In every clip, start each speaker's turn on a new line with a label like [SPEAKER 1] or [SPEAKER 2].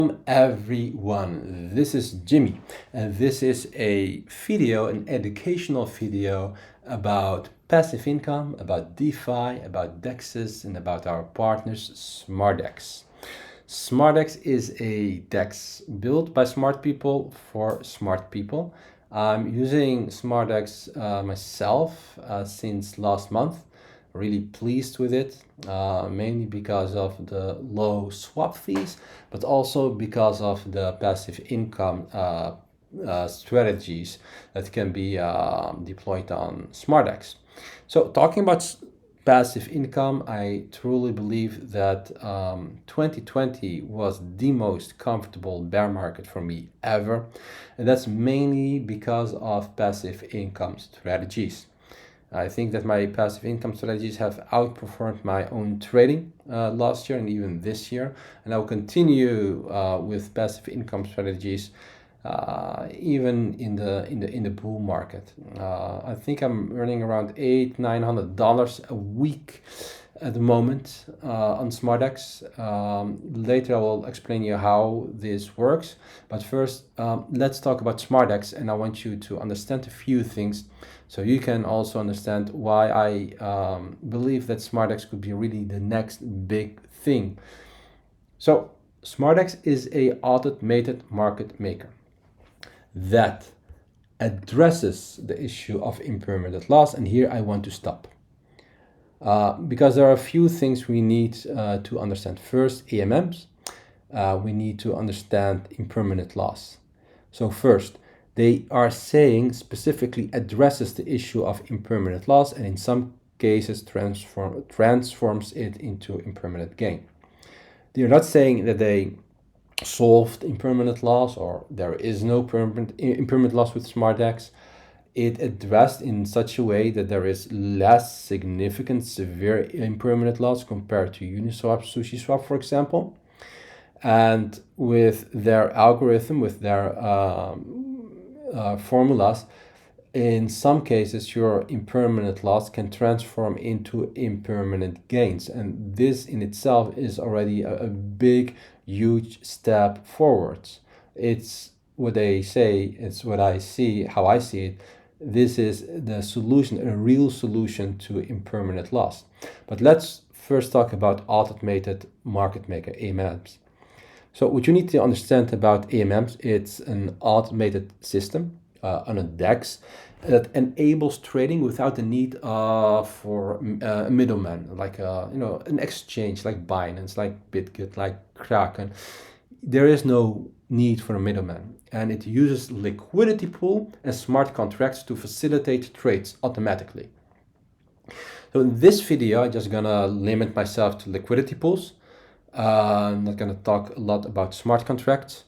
[SPEAKER 1] Everyone, this is Jimmy, and this is a video, an educational video about passive income, about DeFi, about DEXs, and about our partners SmarDEX. SmarDEX is a DEX built by smart people for smart people. I'm using SmarDEX myself since last month. Really pleased with it, mainly because of the low swap fees, but also because of the passive income strategies that can be deployed on SmartDEX. So talking about passive income, I truly believe that 2020 was the most comfortable bear market for me ever, and that's mainly because of passive income strategies. I think that my passive income strategies have outperformed my own trading last year and even this year, and I will continue with passive income strategies even in the bull market. I think I'm earning around $800-900 a week at the moment on SmartDEX. Later I will explain you how this works, but first let's talk about SmartDEX, and I want you to understand a few things so you can also understand why I believe that SmartDEX could be really the next big thing. So SmartDEX is a automated market maker that addresses the issue of impermanent loss, and here I want to stop. Because there are a few things we need to understand. First, AMMs. We need to understand impermanent loss. So first, they are saying specifically addresses the issue of impermanent loss, and in some cases transforms it into impermanent gain. They're not saying that they solved impermanent loss or there is no impermanent loss with SmartDEX. It addressed in such a way that there is less significant severe impermanent loss compared to Uniswap, SushiSwap, for example. And with their algorithm, with their formulas, in some cases your impermanent loss can transform into impermanent gains, and this in itself is already a big, huge step forwards. It's what they say, it's what I see, how I see it. This is the solution, a real solution to impermanent loss. But let's first talk about automated market maker, AMMs. So what you need to understand about AMMs, it's an automated system on a DEX that enables trading without the need for a middleman, like an exchange, like Binance, like BitGet, like Kraken. There is no need for a middleman, and it uses liquidity pool and smart contracts to facilitate trades automatically. So in this video, I'm just gonna limit myself to liquidity pools. I'm not gonna talk a lot about smart contracts.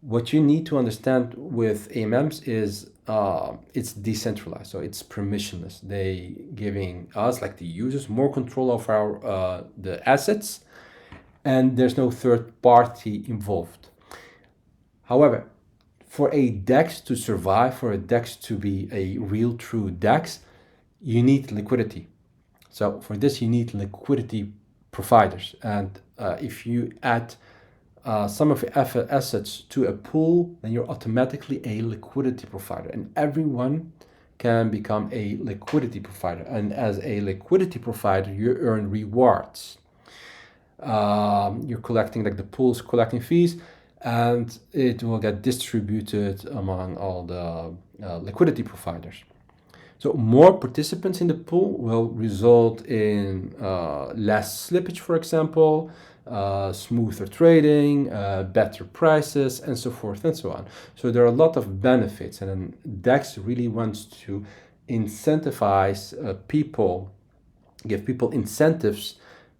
[SPEAKER 1] What you need to understand with AMMs is it's decentralized, so it's permissionless. They giving us, like the users, more control of our the assets, and there's no third party involved. However, for a DEX to survive, for a DEX to be a real true DEX, you need liquidity. So for this, you need liquidity providers. And if you add some of your assets to a pool, then you're automatically a liquidity provider. And everyone can become a liquidity provider. And as a liquidity provider, you earn rewards. You're collecting, like the pool's collecting fees, and it will get distributed among all the liquidity providers. So more participants in the pool will result in less slippage, for example, smoother trading, better prices, and so forth and so on. So there are a lot of benefits, and DEX really wants to incentivize people, give people incentives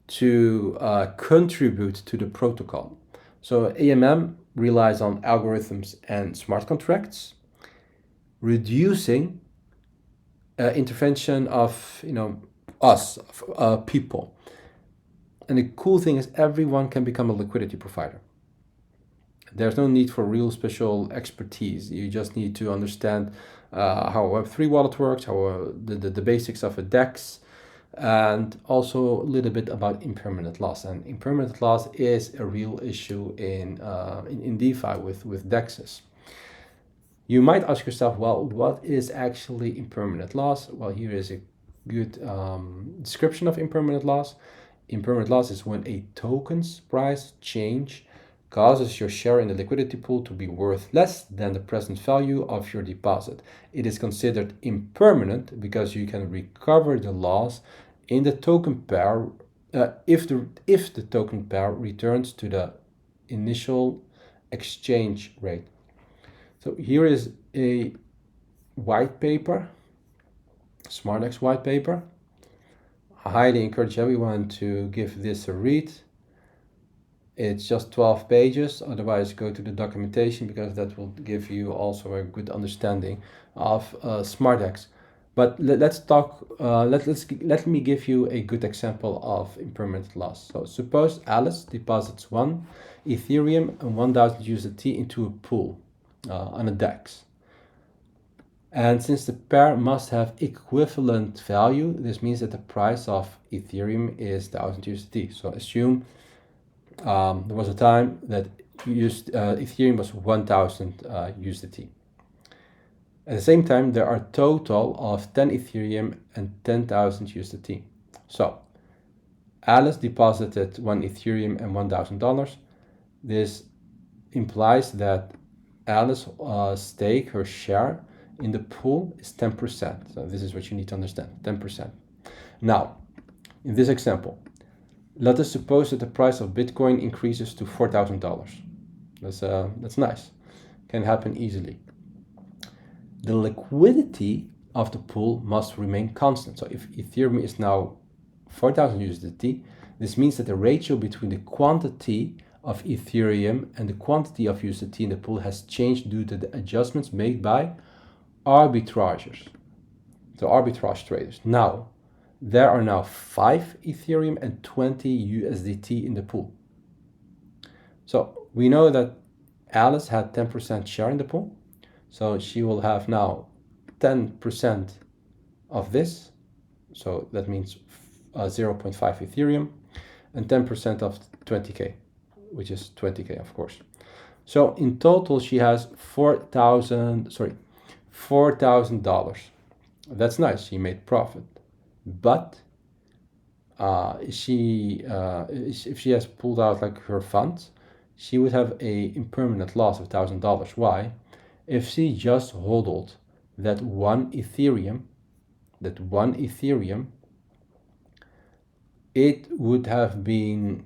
[SPEAKER 1] to contribute to the protocol. So AMM relies on algorithms and smart contracts, reducing intervention of us, people. And the cool thing is everyone can become a liquidity provider. There's no need for real special expertise. You just need to understand how a Web3 wallet works, how the basics of a DEX, and also a little bit about impermanent loss. And impermanent loss is a real issue in DeFi with DEXs. You might ask yourself, well, what is actually impermanent loss? Well, here is a good description of impermanent loss. Impermanent loss is when a token's price change causes your share in the liquidity pool to be worth less than the present value of your deposit. It is considered impermanent because you can recover the loss in the token pair if the token pair returns to the initial exchange rate. So here is a white paper, SmarDEX white paper. I highly encourage everyone to give this a read. It's just 12 pages, otherwise go to the documentation because that will give you also a good understanding of SmarDEX. But let's talk, let me give you a good example of impermanent loss. So suppose Alice deposits 1 Ethereum and 1000 USDT into a pool on a DEX. And since the pair must have equivalent value, this means that the price of Ethereum is 1000 USDT. So assume there was a time that Ethereum was 1000 USDT. At the same time, there are a total of 10 Ethereum and 10,000 USDT. So Alice deposited 1 Ethereum and $1,000. This implies that Alice stake, her share in the pool, is 10%. So this is what you need to understand, 10%. Now, in this example, let us suppose that the price of Bitcoin increases to $4,000. That's nice. Can happen easily. The liquidity of the pool must remain constant. So if Ethereum is now 4,000 USDT, this means that the ratio between the quantity of Ethereum and the quantity of USDT in the pool has changed due to the adjustments made by arbitragers, so arbitrage traders. Now, there are now 5 Ethereum and 20 USDT in the pool. So we know that Alice had 10% share in the pool. So she will have now 10% of this. So that means 0.5 Ethereum and 10% of 20K, which is 20K, of course. So in total, she has $4,000. That's nice. She made profit. But if she has pulled out like her funds, she would have a impermanent loss of $1,000. Why? If she just hodled that one Ethereum, it would have been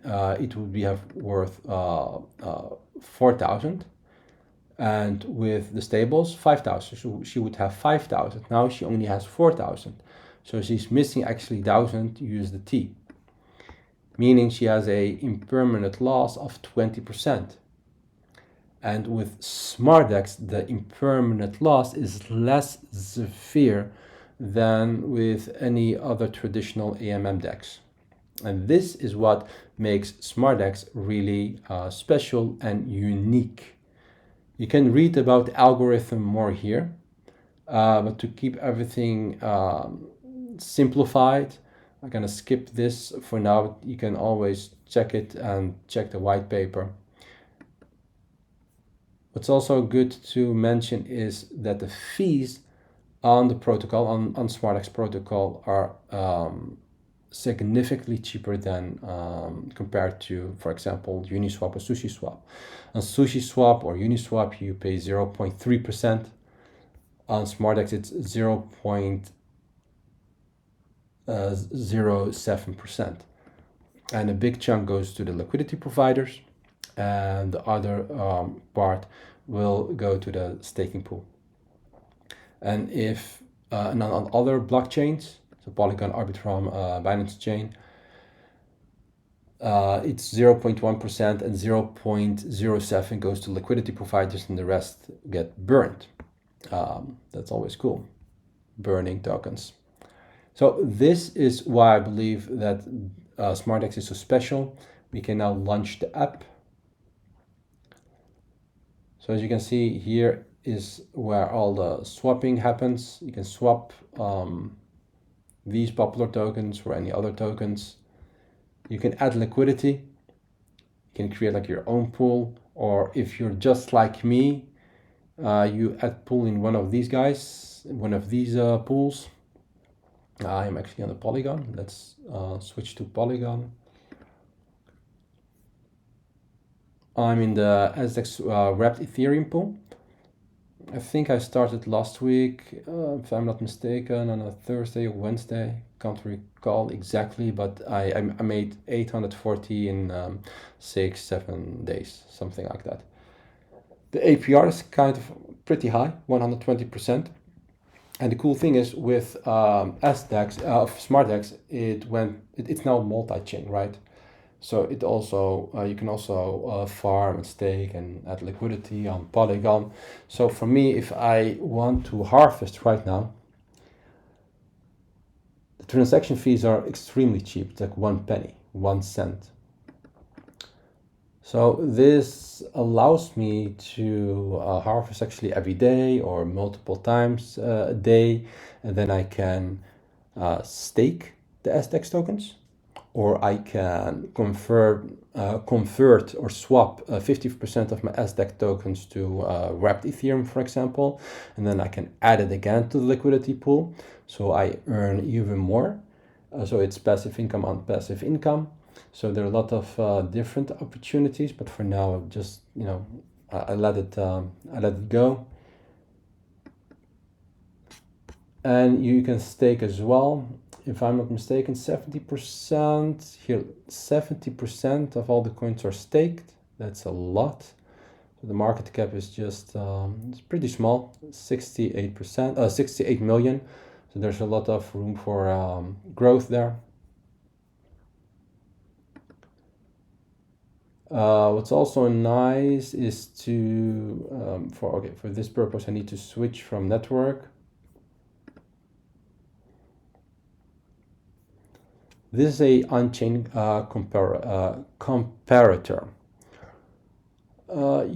[SPEAKER 1] worth 4,000, and with the stables 5,000. So she would have 5,000. Now she only has 4,000. So she's missing actually 1,000 USDT, meaning she has a impermanent loss of 20%. And with SmarDEX, the impermanent loss is less severe than with any other traditional AMM DEX. And this is what makes SmarDEX really special and unique. You can read about the algorithm more here, but to keep everything simplified, I'm gonna skip this for now. You can always check it and check the white paper. What's also good to mention is that the fees on the protocol, on SmarDEX protocol, are significantly cheaper than compared to, for example, Uniswap or SushiSwap. On SushiSwap or Uniswap, you pay 0.3%. On SmarDEX, it's 0.07%. And a big chunk goes to the liquidity providers, and the other part will go to the staking pool. And if and on other blockchains, so Polygon, Arbitrum, Binance Chain, it's 0.1% and 0.07 goes to liquidity providers, and the rest get burned. That's always cool, burning tokens. So this is why I believe that SmarDEX is so special. We can now launch the app. So as you can see, here is where all the swapping happens. You can swap these popular tokens or any other tokens. You can add liquidity. You can create like your own pool, or if you're just like me, you add pool in one of these guys, one of these pools. I'm actually on the Polygon. Let's switch to Polygon. I'm in the SDEX wrapped Ethereum pool. I think I started last week, if I'm not mistaken, on a Thursday or Wednesday. Can't recall exactly, but I made 840 in 6-7 days, something like that. The APR is kind of pretty high, 120%. And the cool thing is with SDEX, SmarDEX, it's now multi-chain, right? So it also you can also farm and stake and add liquidity on Polygon. So for me, if I want to harvest right now, the transaction fees are extremely cheap. It's like 1 penny, 1 cent. So this allows me to harvest actually every day or multiple times a day, and then I can stake the SDEX tokens, or I can convert or swap 50% of my SDEX tokens to wrapped Ethereum, for example, and then I can add it again to the liquidity pool, so I earn even more. So it's passive income on passive income. So there are a lot of different opportunities, but for now, just I let it go. And you can stake as well. If I'm not mistaken, 70% here, 70% of all the coins are staked. That's a lot. So the market cap is just it's pretty small, 68%, 68 million. So there's a lot of room for growth there. What's also nice is to for this purpose I need to switch from network. This is a on-chain comparator.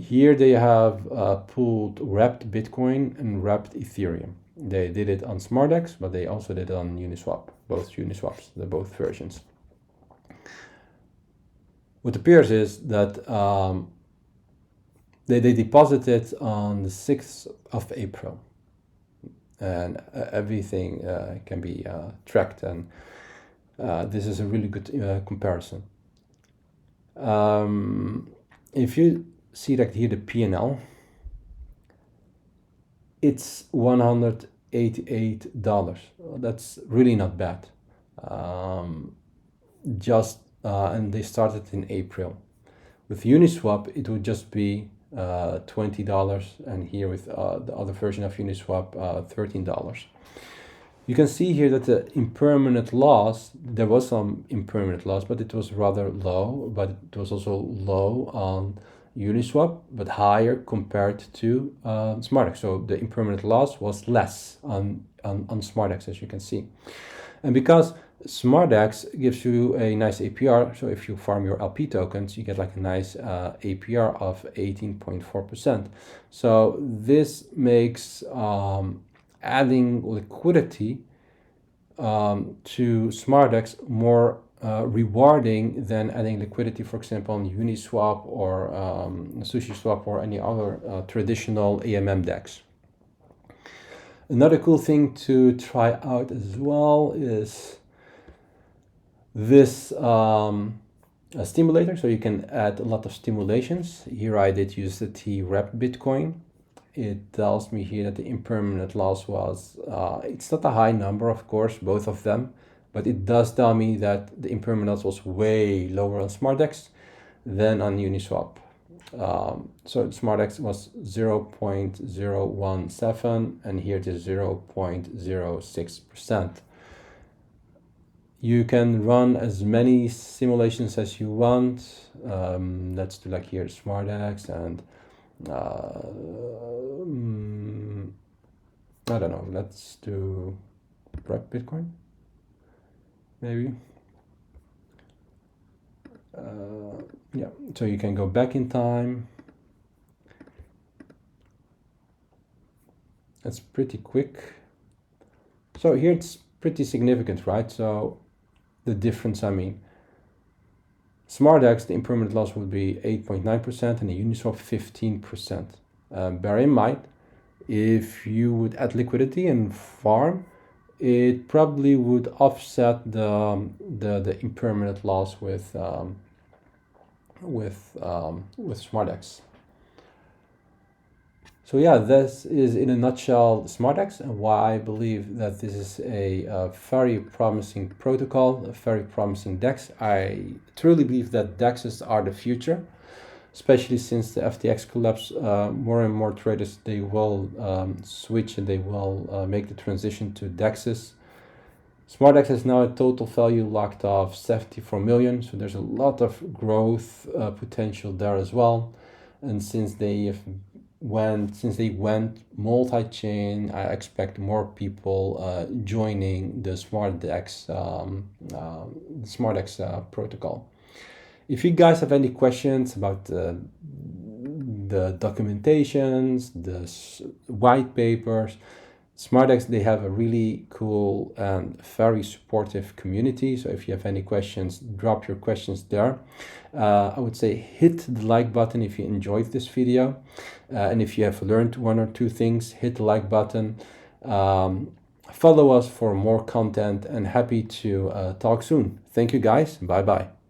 [SPEAKER 1] Here they have pooled wrapped Bitcoin and wrapped Ethereum. They did it on SmarDEX, but they also did it on Uniswap, both Uniswaps, the both versions. What appears is that they deposited on the 6th of April, and everything can be tracked, and this is a really good comparison. If you see that here, the P&L, it's $188. That's really not bad. And they started in April. With Uniswap, it would just be $20, and here with the other version of Uniswap, $13. You can see here that the impermanent loss, there was some impermanent loss, but it was rather low, but it was also low on Uniswap, but higher compared to SmarDEX. So the impermanent loss was less on SmarDEX, as you can see. And because SmarDEX gives you a nice APR, so if you farm your LP tokens, you get like a nice APR of 18.4%. So this makes adding liquidity to SmarDEX more rewarding than adding liquidity, for example, on Uniswap or SushiSwap or any other traditional AMM DEX. Another cool thing to try out as well is this stimulator. So you can add a lot of stimulations. Here I did use the T-Wrap Bitcoin. It tells me here that the impermanent loss was, it's not a high number, of course, both of them, but it does tell me that the impermanent loss was way lower on SmarDEX than on Uniswap. So SmarDEX was 0.017 and here it is 0.06%. You can run as many simulations as you want. Let's do like here SmarDEX and I don't know, let's do wrap Bitcoin maybe. Yeah, so you can go back in time. That's pretty quick. So here it's pretty significant, right? So the difference, I mean, SmarDEX, the impermanent loss would be 8.9% and the Uniswap 15%. Bear in mind, if you would add liquidity and farm, it probably would offset the impermanent loss with SmarDEX. So yeah, this is in a nutshell SmarDEX and why I believe that this is a very promising protocol, a very promising DEX. I truly believe that DEXs are the future, especially since the FTX collapse. More and more traders, they will switch and they will make the transition to DEXs. SmarDEX has now a total value locked of 74 million, so there's a lot of growth potential there as well. And since they went multi-chain, I expect more people joining the SmarDEX protocol. If you guys have any questions about the documentations, the white papers, SmarDEX, they have a really cool and very supportive community. So if you have any questions, drop your questions there. I would say hit the like button if you enjoyed this video. And if you have learned one or two things, hit the like button. Follow us for more content and happy to talk soon. Thank you guys. Bye-bye.